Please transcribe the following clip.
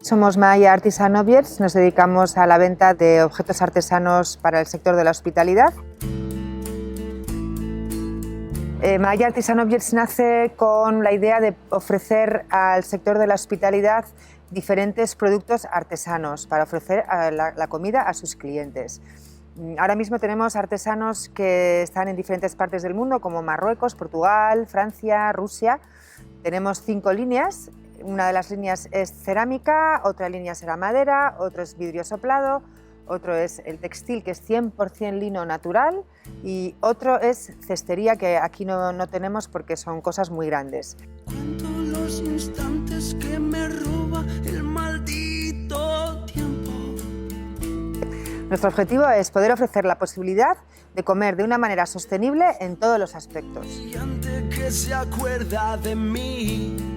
Somos Maya Artisanoviers, nos dedicamos a la venta de objetos artesanos para el sector de la hospitalidad. Maya Artisanoviers nace con la idea de ofrecer al sector de la hospitalidad diferentes productos artesanos para ofrecer la comida a sus clientes. Ahora mismo tenemos artesanos que están en diferentes partes del mundo, como Marruecos, Portugal, Francia, Rusia. Tenemos 5 líneas. Una de las líneas es cerámica, otra línea será madera, otro es vidrio soplado, otro es el textil, que es 100% lino natural, y otro es cestería, que aquí no tenemos porque son cosas muy grandes. Cuento los instantes que me roba el maldito tiempo. Nuestro objetivo es poder ofrecer la posibilidad de comer de una manera sostenible en todos los aspectos. Y antes que se acuerda de mí.